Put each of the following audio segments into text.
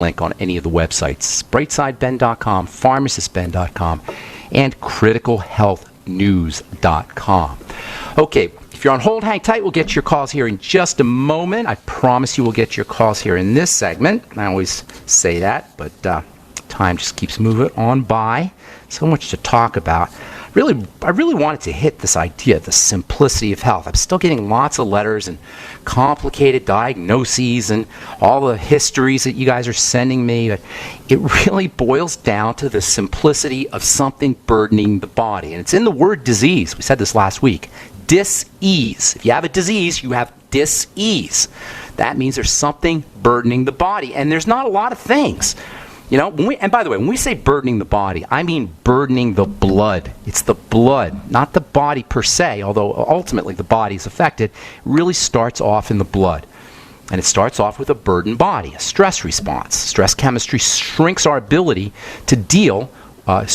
link on any of the websites, brightsideben.com, pharmacistben.com, and criticalhealthnews.com. Okay, if you're on hold, hang tight. We'll get your calls here in just a moment. I promise you we'll get your calls here in this segment. I always say that, but time just keeps moving on by. So much to talk about. I really wanted to hit this idea of the simplicity of health. I'm still getting lots of letters and complicated diagnoses and all the histories that you guys are sending me. But it really boils down to the simplicity of something burdening the body. And it's in the word disease. We said this last week. Dis-ease. If you have a disease, you have dis-ease. That means there's something burdening the body. And there's not a lot of things. You know, and by the way, when we say burdening the body, I mean burdening the blood. It's the blood, not the body per se, although ultimately the body is affected. It really starts off in the blood. And it starts off with a burdened body, a stress response. Stress chemistry shrinks our ability to deal with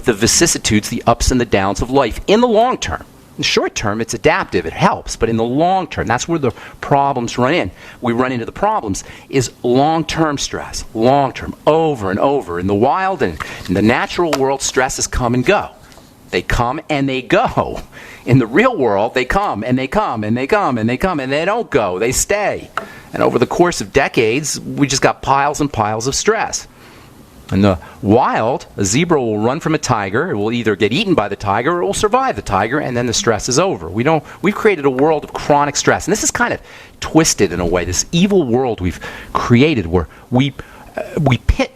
the vicissitudes, the ups and the downs of life in the long term. In the short term, it's adaptive, it helps, but in the long term, that's where the problems run in. We run into the problems is long-term stress, long-term, over and over. In the wild and in the natural world, stresses come and go. They come and they go. In the real world, they come and they come and they come and they come and they don't go. They stay. And over the course of decades, we just got piles and piles of stress. In the wild, a zebra will run from a tiger. It will either get eaten by the tiger or it will survive the tiger, and then the stress is over. We've created a world of chronic stress. And this is kind of twisted in a way, this evil world we've created where we pit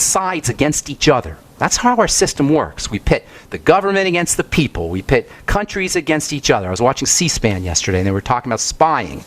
sides against each other. That's how our system works. We pit the government against the people. We pit countries against each other. I was watching C-SPAN yesterday, and they were talking about spying,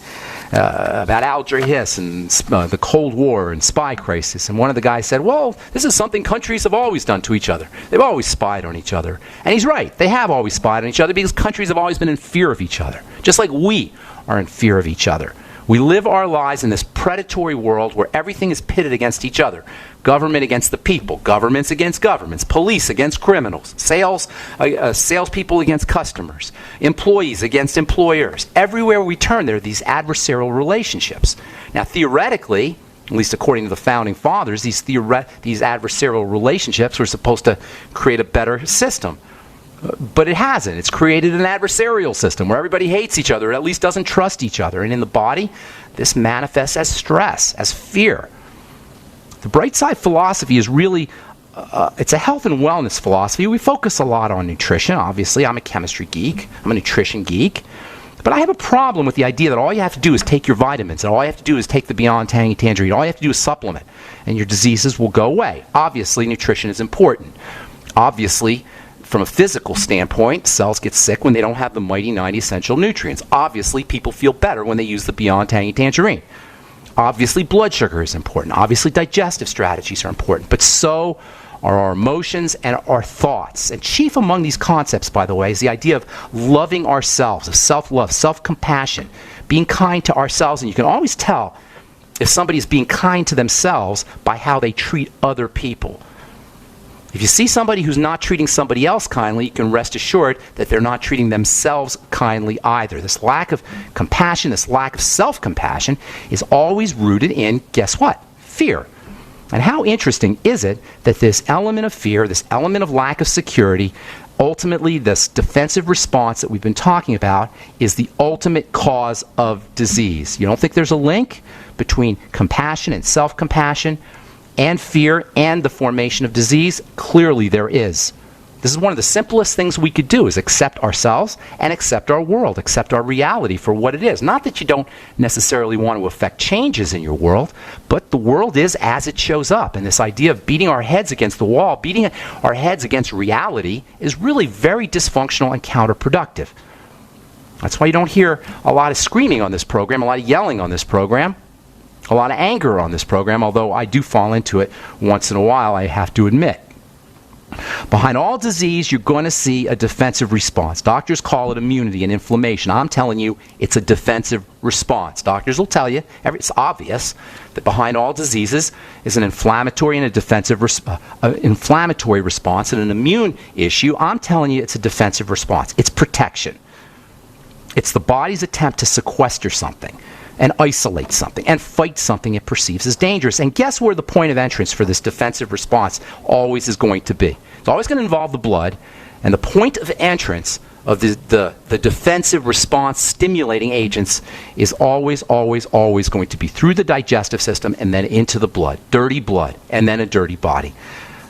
about Alger Hiss and the Cold War and spy crisis. And one of the guys said, well, this is something countries have always done to each other. They've always spied on each other. And he's right. They have always spied on each other because countries have always been in fear of each other, just like we are in fear of each other. We live our lives in this predatory world where everything is pitted against each other. Government against the people, governments against governments, police against criminals, salespeople against customers, employees against employers. Everywhere we turn, there are these adversarial relationships. Now, theoretically, at least according to the founding fathers, these adversarial relationships were supposed to create a better system. But it hasn't. It's created an adversarial system where everybody hates each other, or at least doesn't trust each other. And in the body, this manifests as stress, as fear. The bright side philosophy is really, it's a health and wellness philosophy. We focus a lot on nutrition, obviously. I'm a chemistry geek. I'm a nutrition geek. But I have a problem with the idea that all you have to do is take your vitamins, and all you have to do is take the Beyond Tangy Tangerine. All you have to do is supplement, and your diseases will go away. Obviously, nutrition is important. Obviously, from a physical standpoint, cells get sick when they don't have the mighty 90 essential nutrients. Obviously, people feel better when they use the Beyond Tangy Tangerine. Obviously, blood sugar is important. Obviously, digestive strategies are important. But so are our emotions and our thoughts. And chief among these concepts, by the way, is the idea of loving ourselves, of self-love, self-compassion, being kind to ourselves. And you can always tell if somebody is being kind to themselves by how they treat other people. If you see somebody who's not treating somebody else kindly, you can rest assured that they're not treating themselves kindly either. This lack of compassion, this lack of self-compassion is always rooted in, guess what? Fear. And how interesting is it that this element of fear, this element of lack of security, ultimately this defensive response that we've been talking about is the ultimate cause of disease. You don't think there's a link between compassion and self-compassion and fear and the formation of disease? Clearly there is. This is one of the simplest things we could do, is accept ourselves and accept our world, accept our reality for what it is. Not that you don't necessarily want to affect changes in your world, but the world is as it shows up. And this idea of beating our heads against the wall, beating our heads against reality, is really very dysfunctional and counterproductive. That's why you don't hear a lot of screaming on this program, a lot of yelling on this program, a lot of anger on this program, although I do fall into it once in a while, I have to admit. Behind all disease, you're going to see a defensive response. Doctors call it immunity and inflammation. I'm telling you, it's a defensive response. Doctors will tell you, it's obvious, that behind all diseases is an inflammatory and a defensive inflammatory response and an immune issue. I'm telling you, it's a defensive response. It's protection. It's the body's attempt to sequester something. and isolate something and fight something it perceives as dangerous. And guess where the point of entrance for this defensive response always is going to be? It's always going to involve the blood, and the point of entrance of the defensive response stimulating agents is always going to be through the digestive system and then into the blood, and then a dirty body.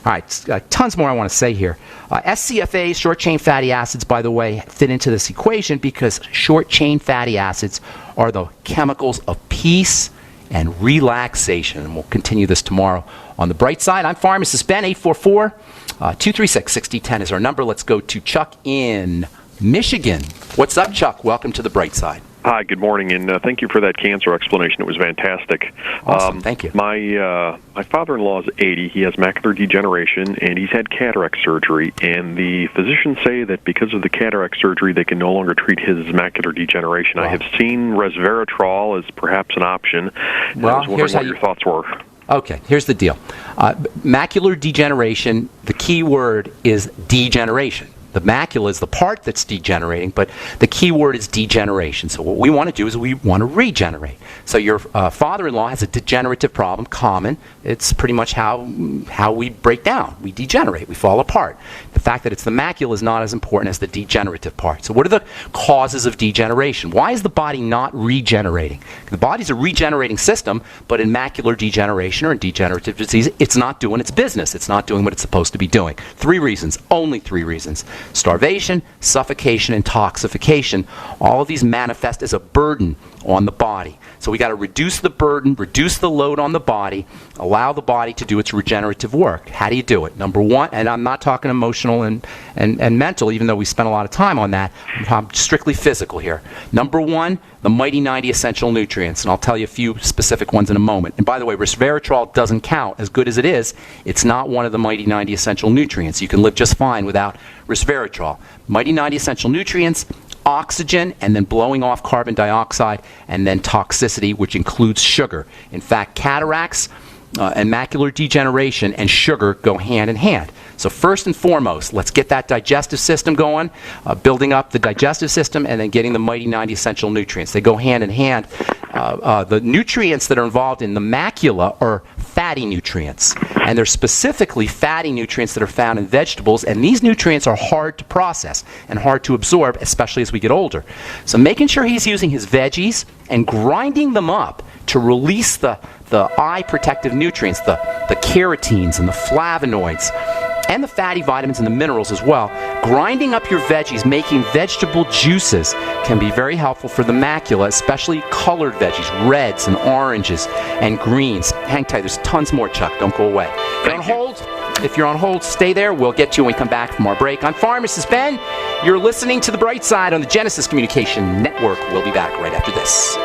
All right, tons more I want to say here. SCFAs, short-chain fatty acids, by the way, fit into this equation because short-chain fatty acids are the chemicals of peace and relaxation. And we'll continue this tomorrow. On the bright side, I'm Pharmacist Ben. 844-236-6010 is our number. Let's go to Chuck in Michigan. What's up, Chuck? Welcome to the bright side. Hi, good morning, and thank you for that cancer explanation. It was fantastic. Awesome, thank you. My father-in-law is 80. He has macular degeneration, and he's had cataract surgery. And the physicians say that because of the cataract surgery, they can no longer treat his macular degeneration. Wow. I have seen resveratrol as perhaps an option. Well, I was wondering what your thoughts were. Okay, here's the deal. Macular degeneration, the key word is degeneration. The macula is the part that's degenerating, but the key word is degeneration. So what we want to do is we want to regenerate. So your father-in-law has a degenerative problem, common. It's pretty much how we break down. We degenerate. We fall apart. The fact that it's the macula is not as important as the degenerative part. So what are the causes of degeneration? Why is the body not regenerating? The body's a regenerating system, but in macular degeneration or in degenerative disease, it's not doing its business. It's not doing what it's supposed to be doing. 3 reasons, only 3 reasons. Starvation, suffocation, intoxication. All of these manifest as a burden on the body. So we got to reduce the burden, reduce the load on the body, allow the body to do its regenerative work. How do you do it? Number 1, and I'm not talking emotional and mental, even though we spent a lot of time on that. I'm strictly physical here. Number 1, the mighty 90 essential nutrients, and I'll tell you a few specific ones in a moment. And by the way, resveratrol doesn't count. As good as it is, it's not one of the mighty 90 essential nutrients. You can live just fine without resveratrol. Mighty 90 essential nutrients, oxygen, and then blowing off carbon dioxide, and then toxicity, which includes sugar. In fact, cataracts and macular degeneration and sugar go hand in hand. So first and foremost, let's get that digestive system going, building up the digestive system, and then getting the mighty 90 essential nutrients. They go hand in hand. The nutrients that are involved in the macula are fatty nutrients, and they're specifically fatty nutrients that are found in vegetables, and these nutrients are hard to process and hard to absorb, especially as we get older. So making sure he's using his veggies and grinding them up to release the eye protective nutrients, the carotenes and the flavonoids, and the fatty vitamins and the minerals as well. Grinding up your veggies, making vegetable juices can be very helpful for the macula, especially colored veggies, reds and oranges and greens. Hang tight, there's tons more, Chuck. Don't go away. If you're on hold, stay there. We'll get you when we come back from our break. I'm Pharmacist Ben. You're listening to The Bright Side on the Genesis Communication Network. We'll be back right after this.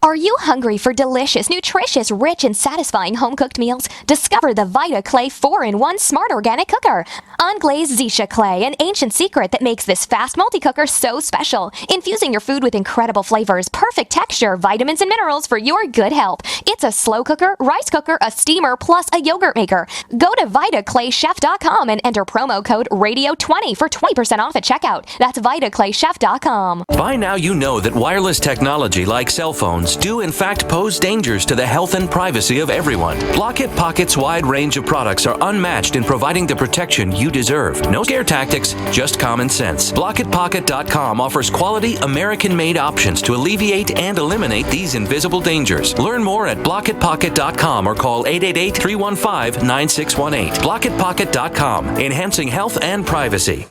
Are you hungry for delicious, nutritious, rich, and satisfying home-cooked meals? Discover the Vita Clay 4-in-1 Smart Organic Cooker. Unglazed Zisha Clay, an ancient secret that makes this fast multi-cooker so special. Infusing your food with incredible flavors, perfect texture, vitamins, and minerals for your good health. It's a slow cooker, rice cooker, a steamer, plus a yogurt maker. Go to VitaClayChef.com and enter promo code RADIO20 for 20% off at checkout. That's VitaClayChef.com. By now you know that wireless technology like cell phones do in fact pose dangers to the health and privacy of everyone. Blockit Pocket's wide range of products are unmatched in providing the protection you deserve. No scare tactics, just common sense. BlockitPocket.com offers quality American-made options to alleviate and eliminate these invisible dangers. Learn more at BlockitPocket.com or call 888-315-9618. BlockitPocket.com, enhancing health and privacy.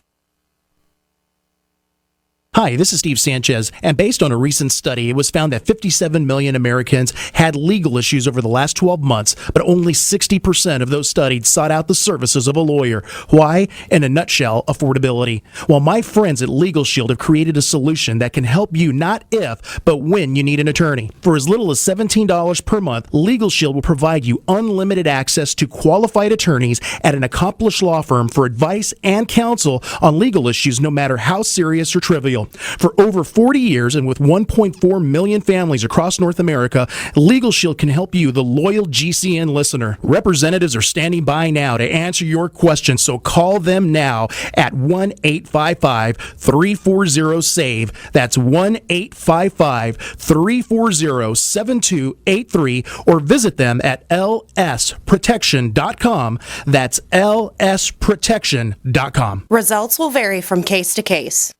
Hi, this is Steve Sanchez, and based on a recent study, it was found that 57 million Americans had legal issues over the last 12 months, but only 60% of those studied sought out the services of a lawyer. Why? In a nutshell, affordability. Well, my friends at Legal Shield have created a solution that can help you not if, but when you need an attorney. For as little as $17 per month, Legal Shield will provide you unlimited access to qualified attorneys at an accomplished law firm for advice and counsel on legal issues, no matter how serious or trivial. For over 40 years and with 1.4 million families across North America, Legal Shield can help you, the loyal GCN listener. Representatives are standing by now to answer your questions, so call them now at 1-855-340-SAVE. That's 1-855-340-7283, or visit them at lsprotection.com. That's lsprotection.com. Results will vary from case to case.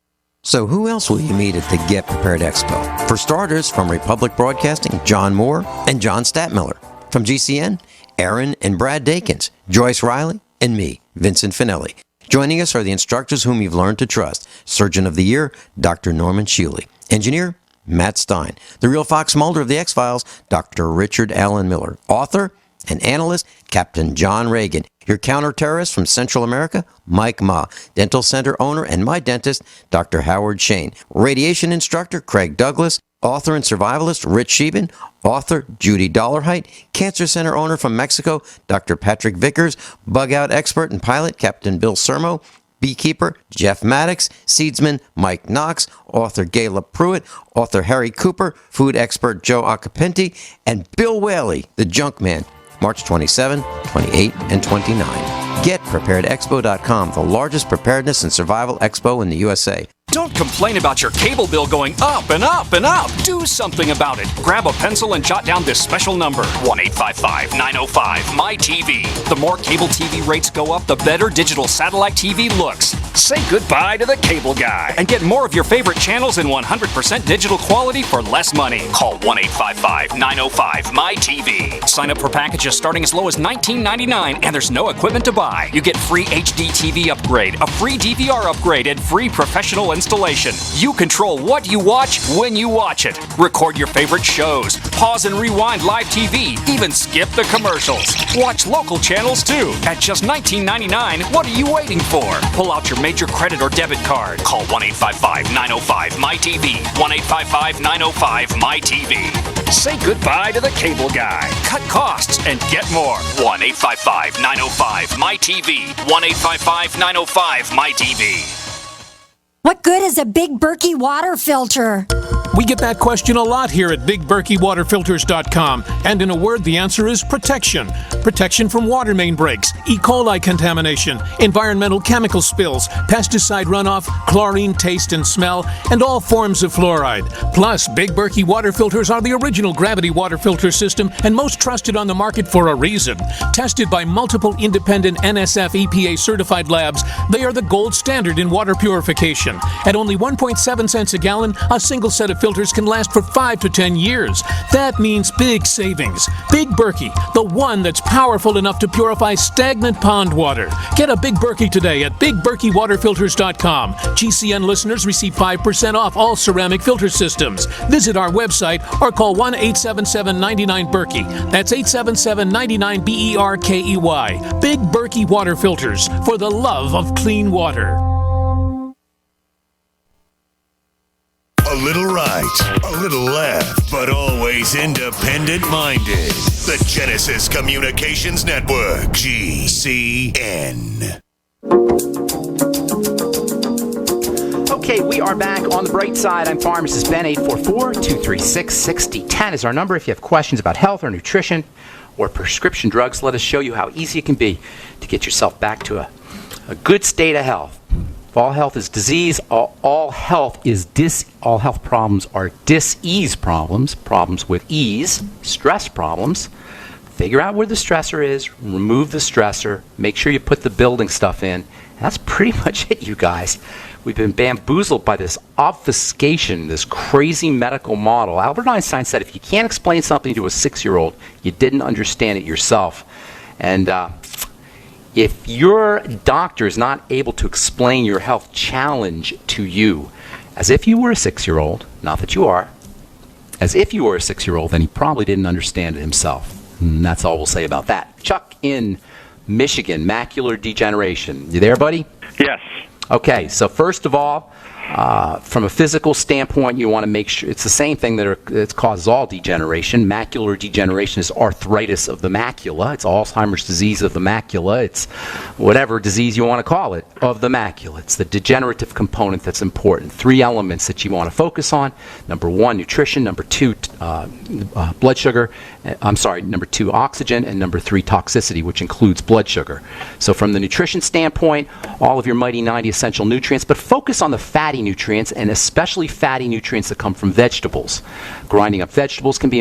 So who else will you meet at the Get Prepared Expo? For starters, from Republic Broadcasting, John Moore and John Statmiller. From GCN, Aaron and Brad Dakins, Joyce Riley, and me, Vincent Finelli. Joining us are the instructors whom you've learned to trust. Surgeon of the Year, Dr. Norman Shuley. Engineer, Matt Stein. The real Fox Mulder of the X-Files, Dr. Richard Allen Miller. Author and analyst, Captain John Reagan. Your counterterrorist from Central America, Mike Ma. Dental center owner and my dentist, Dr. Howard Shane. Radiation instructor, Craig Douglas. Author and survivalist, Rich Sheben. Author, Judy Dollarhite. Cancer center owner from Mexico, Dr. Patrick Vickers. Bug out expert and pilot, Captain Bill Sermo. Beekeeper, Jeff Maddox. Seedsman, Mike Knox. Author, Gayla Pruitt. Author, Harry Cooper. Food expert, Joe Acapinti. And Bill Whaley, the junk man. March 27, 28, and 29. GetPreparedExpo.com, the largest preparedness and survival expo in the USA. Don't complain about your cable bill going up and up and up. Do something about it. Grab a pencil and jot down this special number, 1-855-905-MY-TV. The more cable TV rates go up, the better digital satellite TV looks. Say goodbye to the cable guy and get more of your favorite channels in 100% digital quality for less money. Call 1-855-905-MY-TV. Sign up for packages starting as low as $19.99, and there's no equipment to buy. You get free HD TV upgrade, a free DVR upgrade, and free professional installation. You control what you watch when you watch it. Record your favorite shows. Pause and rewind live TV. Even skip the commercials. Watch local channels too. At just $19.99, what are you waiting for? Pull out your major credit or debit card. Call 1-855-905-MY-TV. 1-855-905-MY-TV. Say goodbye to the cable guy. Cut costs and get more. 1-855-905-MY-TV. 1-855-905-MY-TV. What good is a Big Berkey water filter? We get that question a lot here at BigBerkeyWaterFilters.com, and in a word, the answer is protection. Protection from water main breaks, E. coli contamination, environmental chemical spills, pesticide runoff, chlorine taste and smell, and all forms of fluoride. Plus, Big Berkey water filters are the original gravity water filter system and most trusted on the market for a reason. Tested by multiple independent NSF EPA certified labs, they are the gold standard in water purification. At only 1.7 cents a gallon, a single set of filters can last for 5 to 10 years. That means big savings. Big Berkey, the one that's powerful enough to purify stagnant pond water. Get a Big Berkey today at BigBerkeyWaterFilters.com. GCN listeners receive 5% off all ceramic filter systems. Visit our website or call 1-877-99-BERKEY. That's 877-99-BERKEY. Big Berkey Water Filters, for the love of clean water. A little right, a little left, but always independent-minded. The Genesis Communications Network, GCN. Okay, we are back on the bright side. I'm Pharmacist Ben. 844-236-6010 is our number. If you have questions about health or nutrition or prescription drugs, let us show you how easy it can be to get yourself back to a good state of health. All health is disease. All health problems are dis-ease problems. Problems with ease, stress problems. Figure out where the stressor is. Remove the stressor. Make sure you put the building stuff in. That's pretty much it, you guys. We've been bamboozled by this obfuscation, this crazy medical model. Albert Einstein said, if you can't explain something to a 6-year-old, you didn't understand it yourself. And if your doctor is not able to explain your health challenge to you as if you were a 6-year-old, not that you are, as if you were a 6-year-old, then he probably didn't understand it himself. And that's all we'll say about that. Chuck in Michigan, macular degeneration. You there, buddy? Yes. Okay, so first of all, From a physical standpoint, you want to make sure it's the same thing that causes all degeneration. Macular degeneration is arthritis of the macula. It's Alzheimer's disease of the macula. It's whatever disease you want to call it of the macula. It's the degenerative component that's important. 3 elements that you want to focus on. Number 1, nutrition. Number 2, blood sugar. Number 2, oxygen. And number 3, toxicity, which includes blood sugar. So from the nutrition standpoint, all of your mighty 90 essential nutrients, but focus on the fatty nutrients, and especially fatty nutrients that come from vegetables. Grinding up vegetables can be